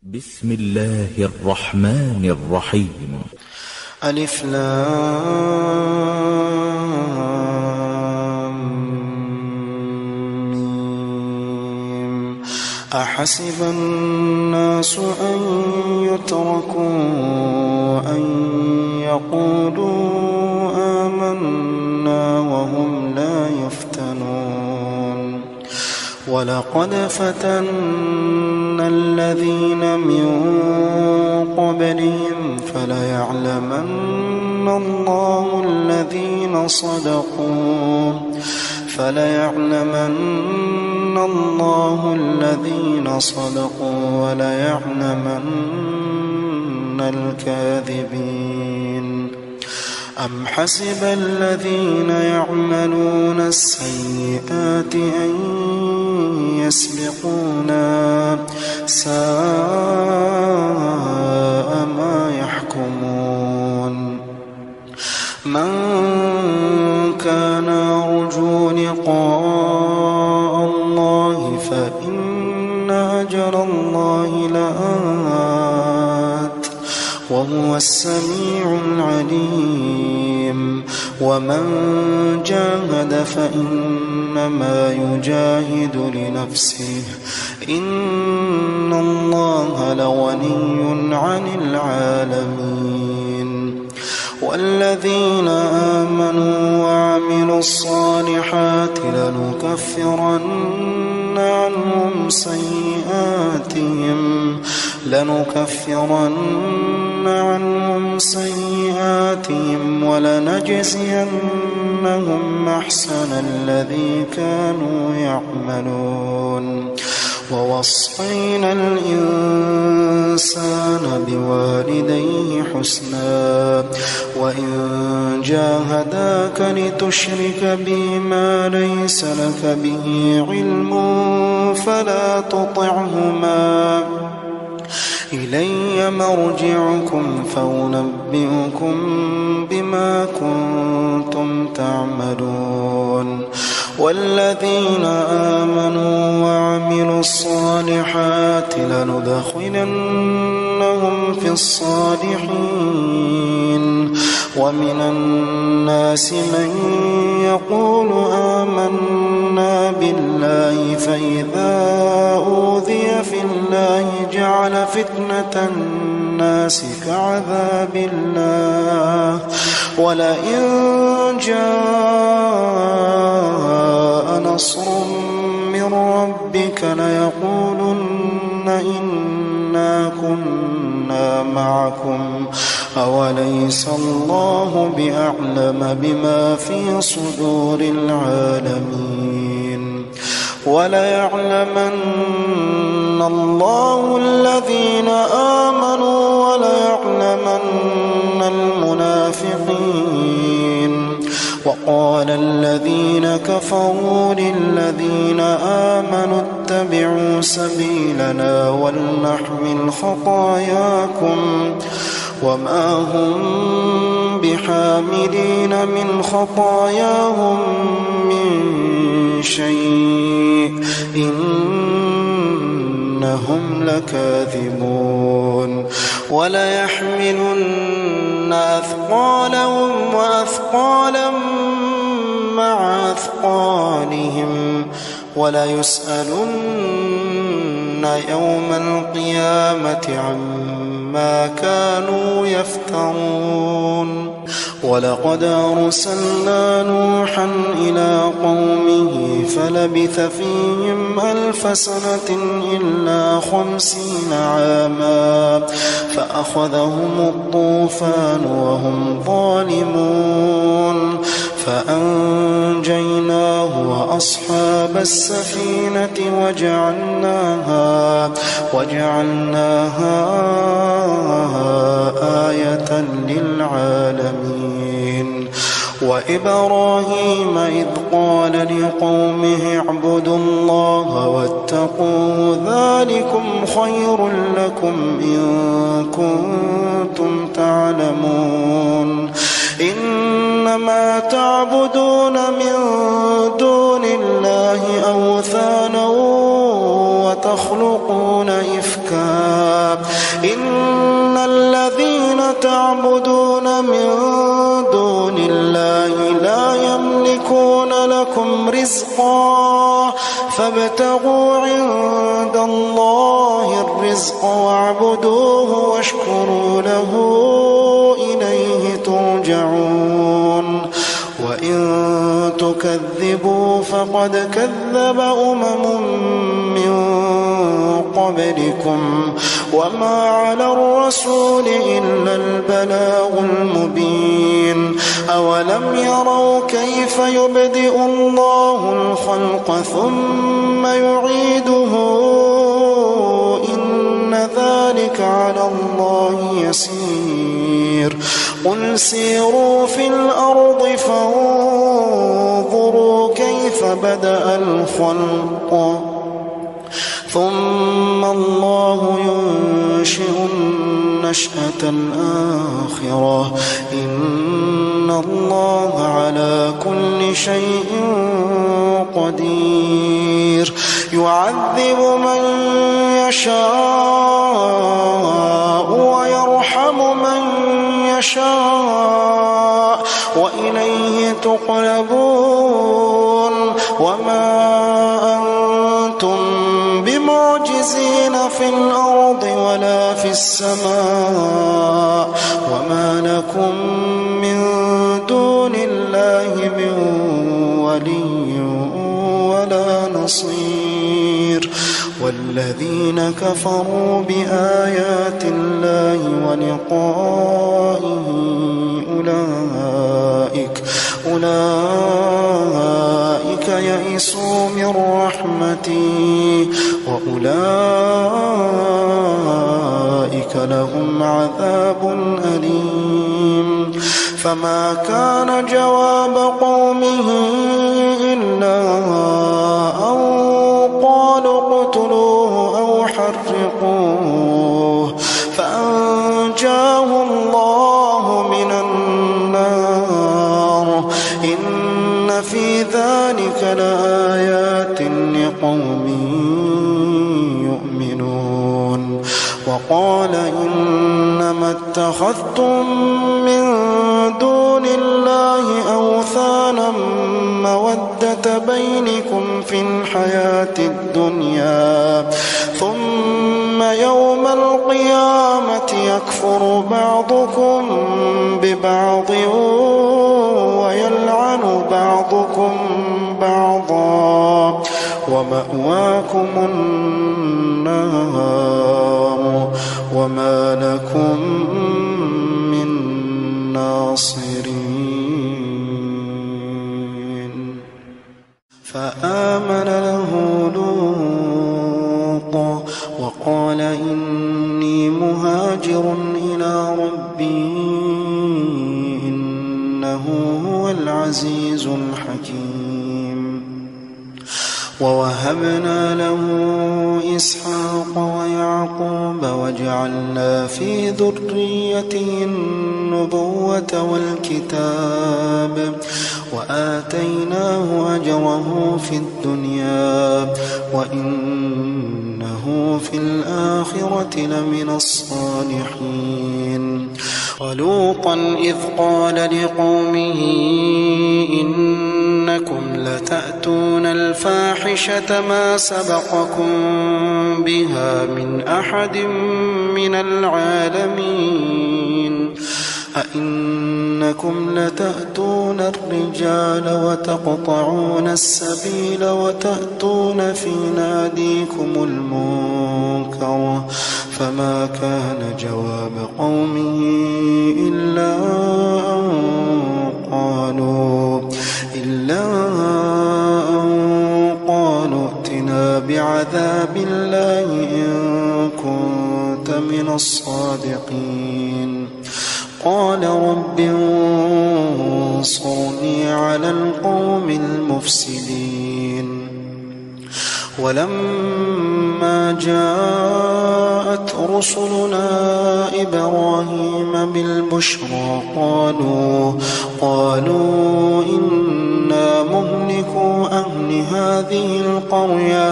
بسم الله الرحمن الرحيم. ألف لام ميم. أحسب الناس أن يتركوا أن يقولوا آمنا وهم لا يفتنون. ولقد فتنا الذين من قبلهم فليعلمن الله الذين صدقوا وليعلمن الكاذبين. أم حسب الذين يعملون السيئات أن يسبقونا ساء ما يحكمون. من كان يرجو لقاء الله فإن أجل الله لآت وهو السميع العليم. ومن جاهد فإنما يجاهد لنفسه إن الله لغني عن العالمين. والذين آمنوا وعملوا الصالحات لنكفرن عنهم سيئاتهم ولنجزينهم أحسن الذي كانوا يعملون. ووصينا الإنسان بوالديه حسنا وإن جاهداك لتشرك بي ما ليس لك به علم فلا تطعهما إلي مرجعكم فأنبئكم بما كنتم تعملون. والذين آمنوا وعملوا الصالحات لندخلنهم في الصالحين. ومن الناس من يقول آمنا بالله فإذا أوذي في الله جعل فتنة الناس كعذاب الله ولئن جاء نصر من ربك ليقولن إنا كنا معكم أوليس الله بأعلم بما في صدور العالمين. وليعلمن الله الذين آمنوا وليعلمن المنافقين. وقال الذين كفروا للذين آمنوا اتبعوا سبيلنا ولنحمل خطاياكم وما هم بحاملين من خطاياهم من شيء إنهم لكاذبون. وليحملن أثقالهم وأثقالا مع أثقالهم وليسألن يوم القيامة عما كانوا يفترون. ولقد أرسلنا نوحا إلى قومه فلبث فيهم 1000 سنة إلا 50 عاما فأخذهم الطوفان وهم ظالمون فأنجيناه وأصحاب السفينة وجعلناها آية للعالمين. وإبراهيم إذ قال لقومه اعبدوا الله واتقوه ذلكم خير لكم إن كنتم تعلمون. إنما تعبدون من دون الله أوثانا وتخلقون إفكا رزقا فابتغوا عند الله الرزق واعبدوه واشكروا له إليه ترجعون وإن تكذبوا فقد كذب من قبلكم وما على الرسول إلا البلاغ المبين أولم يروا كيف يبدئ الله الخلق ثم يعيده إن ذلك على الله يسير قل سيروا في الأرض فانظروا كيف بدأ الخلق ثم الله ينشئ النشأة الآخرة إن الله على كل شيء قدير يعذب من يشاء ويرحم من يشاء وإليه تقلبون وما أنتم بمعجزين في الأرض ولا في السماء وما لكم من دون الله من ولي ولا نصير والذين كفروا بآيات الله ولقائه أولئك يئسوا من رحمتي وأولئك لهم عذاب أليم فما كان جواب قومه إلا أن قالوا اقتلوه أو حرقوه فأنجاه الله من النار إن في ذلك لآيات لقوم يؤمنون وقال إنما اتخذتم من دون الله أوثانا مودة بينكم في الحياة الدنيا ثم يوم القيامة يكفر بعضكم ببعض ويلعن بعضكم بعضا ومأواكم النار وما لكم من ناصرين فآمن له لوط وقال إني مهاجر إلى ربي إنه هو العزيز الحكيم ووهبنا له إسحاق ويعقوب وجعلنا في ذريته النبوة والكتاب وآتيناه أجره في الدنيا وإنه في الآخرة لمن الصالحين ولوطا إذ قال لقومه إنكم لتأتون الفاحشة ما سبقكم بها من أحد من العالمين أئنكم لتأتون الرجال وتقطعون السبيل وتأتون في ناديكم المنكر فما كان جواب قومه إلا أن قالوا ائتنا بعذاب الله إن كنت من الصادقين قال رب انصرني على القوم المفسدين ولما جاءت رسلنا إبراهيم بالبشرى قالوا إنا مهلكو أهل هذه القرية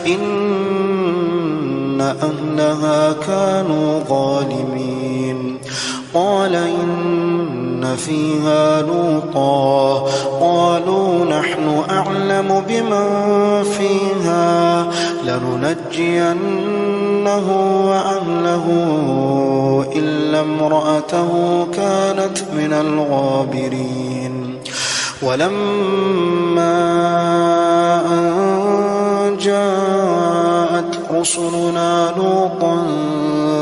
إن أهلها كانوا ظالمين قال إن فيها لوطا قالوا نحن أعلم بمن فيها لننجينه وأهله إلا امرأته كانت من الغابرين. ولما أن جاءت رسلنا لوطا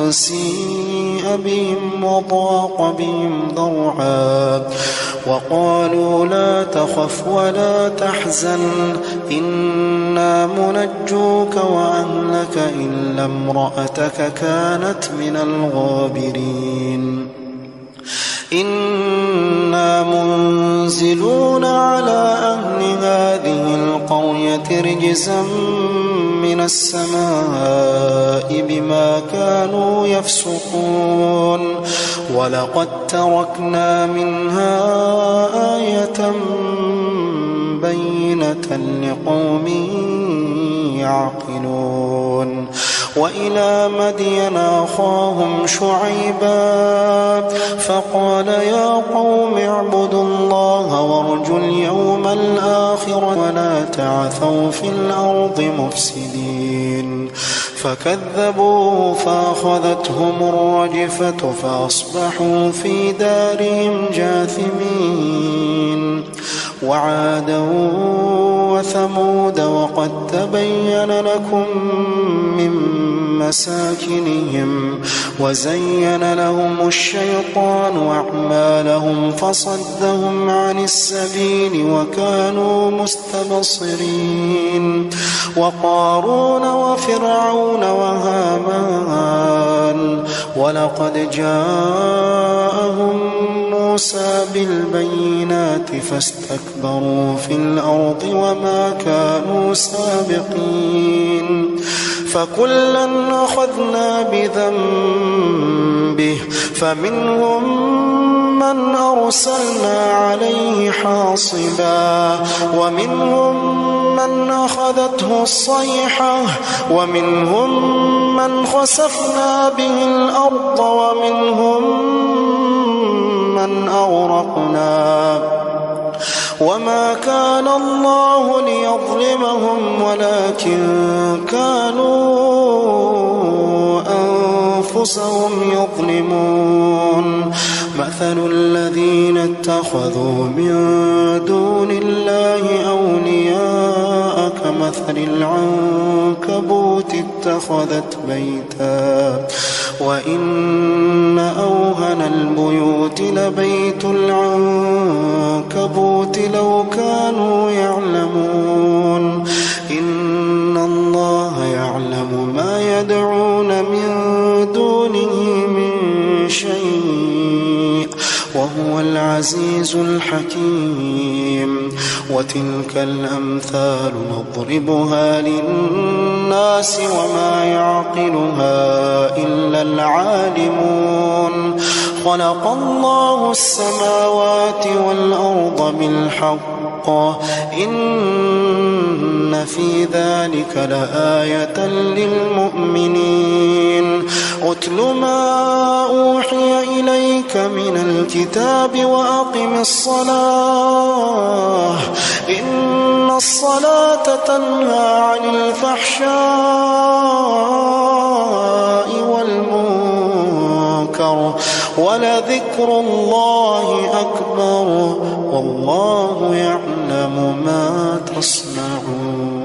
سيء بهم وضاق بهم ذرعا وقالوا لا تخف ولا تحزن إنا منجوك وأهلك إلا امرأتك كانت من الغابرين. إنا منزلون على أهل هذه القرية رجزا من السماء بما كانوا يفسقون ولقد تركنا منها آية بينة لقوم يعقلون. وإلى مدين أخاهم شعيبا فقال يا قوم اعبدوا الله وارجوا اليوم الآخر ولا تعثوا في الأرض مفسدين. فكذبوا فأخذتهم الرجفة فأصبحوا في دارهم جاثمين. وعادا وثمود وقد تبين لكم من مساكنهم وزين لهم الشيطان أعمالهم فصدهم عن السبيل وكانوا مستبصرين. وقارون وفرعون وهامان ولقد جاءهم موسى بالبينات فاستكبروا في الأرض وما كانوا سابقين. فكلا أخذنا بذنبه فمنهم من أرسلنا عليه حاصبا ومنهم من أخذته الصيحة ومنهم من خسفنا به الأرض ومنهم من أغرقنا وما كان الله ليظلمهم ولكن كانوا أنفسهم يظلمون. مثل الذين اتخذوا من دون الله أولياء كمثل العنكبوت اتخذت بيتا وإن أوهن البيوت لبيت العنكبوت لو كانوا يعلمون. إن الله يعلم ما يدعون من دونه من شيء وهو العزيز الحكيم. وتلك الأمثال نضربها للناس وما يعقلها إلا العالمون. خلق الله السماوات والأرض بالحق إن في ذلك لآية للمؤمنين. أتل ما أوحي إليك من الكتاب وأقم الصلاة إن الصلاة تنهى عن الفحشاء والمنكر ولذكر الله أكبر والله يعلم ما تصنعون.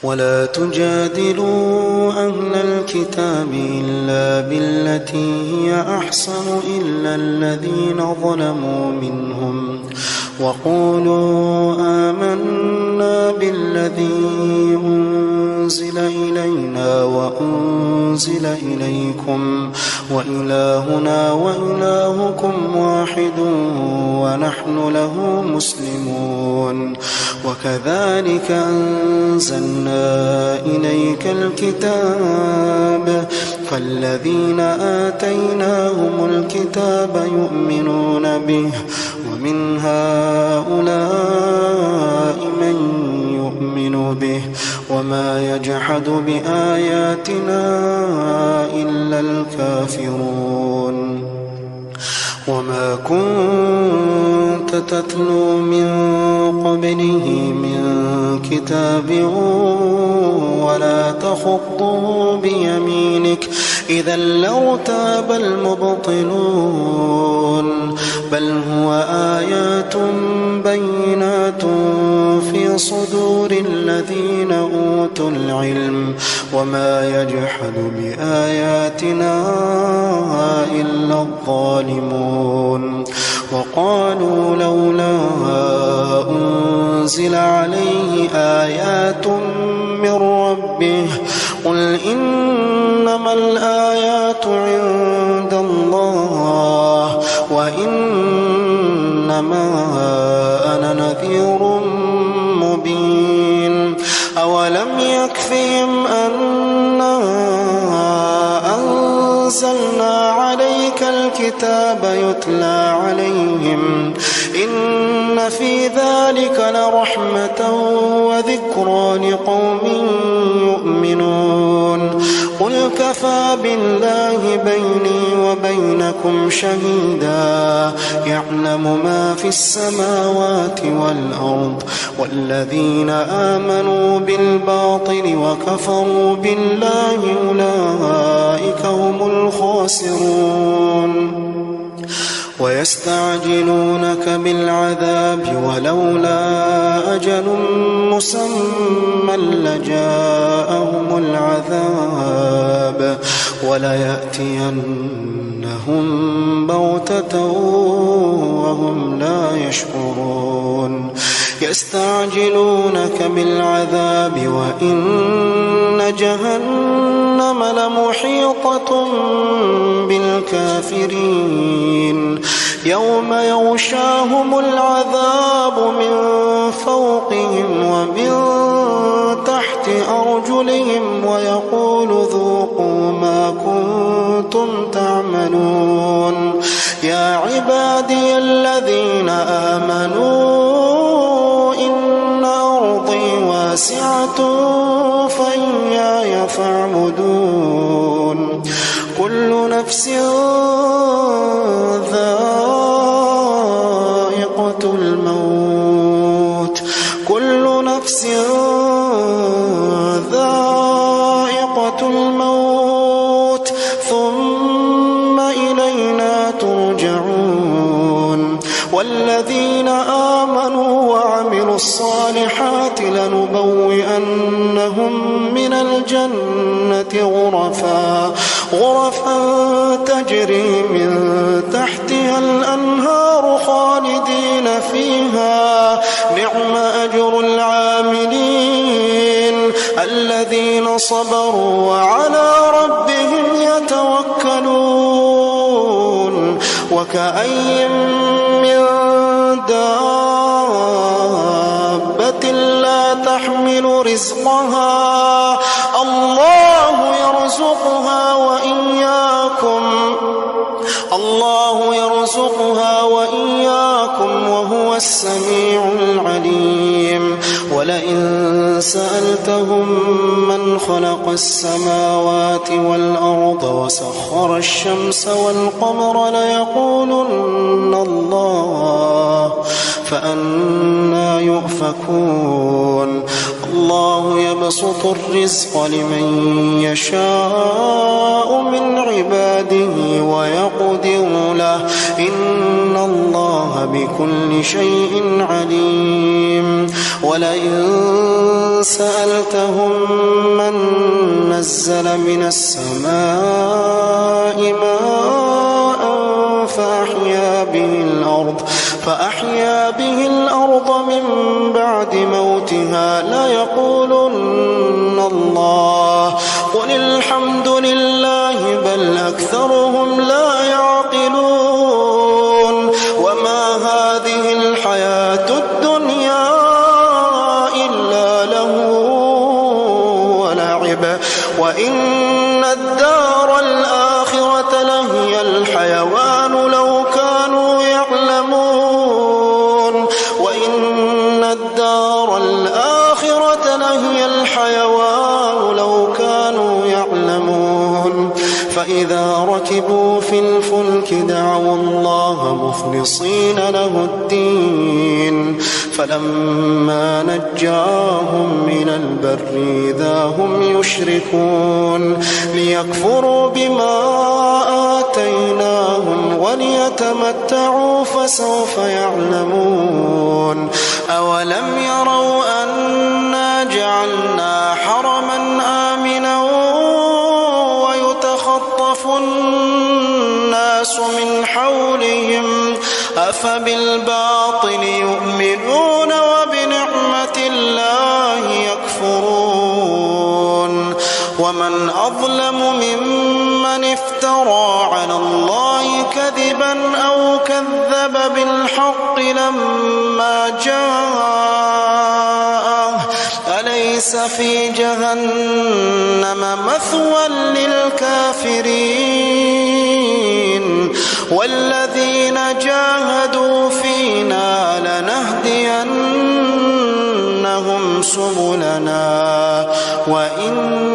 ولا تجادلوا أهل الكتاب إلا بالتي هي أحسن إلا الذين ظلموا منهم وقولوا آمنا بالذي أنزل إلينا وأنزل إليكم وإلهنا وإلهكم واحد ونحن له مسلمون. وكذلك أنزلنا إليك الكتاب فالذين آتيناهم الكتاب يؤمنون به ومن هؤلاء من يؤمن به وما يجحد بآياتنا إلا الكافرون. وما كنت تتلو من قبله من كتاب ولا تخطه بيمينك إذا لارتاب المبطلون بل هو آيات بينات في صدور الذين أوتوا العلم وما يجحد بآياتنا إلا الظالمون وقالوا لولا أنزل عليه آيات من ربه قل إنما الآيات عند الله وإنما أنا نذير مبين أولم يكفهم أنا أنزلنا عليك الكتاب يتلى عليهم إن في ذلك لرحمة وذكرى لقوم يؤمنون قل كفى بالله بيني وبينكم شهيدا يعلم ما في السماوات والأرض والذين آمنوا بالباطل وكفروا بالله أولئك هم الخاسرون ويستعجلونك بالعذاب ولولا أجل مسمى لجاءهم العذاب وليأتينهم بغتة وهم لا يشعرون يستعجلونك بالعذاب وإن جهنم لمحيطة بالكافرين يوم يغشاهم العذاب من فوقهم ومن تحت أرجلهم ويقول ذوقوا ما كنتم تعملون يا عبادي الذين آمنوا إن أرضي واسعة فإياي فاعبدون كل نفس ذائقة الموت كل نفس ذائقة الموت ثم إلينا ترجعون والذين آمنوا وعملوا الصالحات لنبوئنهم من الجنة غرفا تجري من تحتها الأنهار خالدين فيها نعم أجر العاملين الذين صبروا وعلى ربهم يتوكلون وكأي من دابة لا تحمل رزقها الله يرزقها وإياكم وهو السميع العليم ولئن سألتهم من خلق السماوات والأرض وسخر الشمس والقمر ليقولن الله فأنى يؤفكون الله يبسط الرزق لمن يشاء من عباده ويقدر له إن الله بكل شيء عليم ولئن سألتهم من نزل من السماء ماء فأحيا به الأرض من بعد موتها ليقولن الله قل الحمد لله بل أكثرهم لا يعقلون وما هذه الحياة الدنيا إلا له ولعب وإن الدار الآخرة لهي الحيوان لو كانوا يعلمون وإن الدار الآخرة لهي الحيوان لو كانوا يعلمون فإذا ركبوا في الفلك دعوا الله مخلصين له الدين فلما نجاهم من البر إذا هم يشركون ليكفروا بما آتيناهم وليتمتعوا فسوف يعلمون أولم يروا أنا جعلنا حرما آمنا ويتخطف الناس من حولهم أفبالباطل يؤمنون وبنعمة الله يكفرون ومن أظلم ممن افترى على الله كذبا أو كذب بالحق لما جاءه أليس في جهنم مثوى للكافرين والذين جاهدوا فينا لنهدينهم سبلنا وإن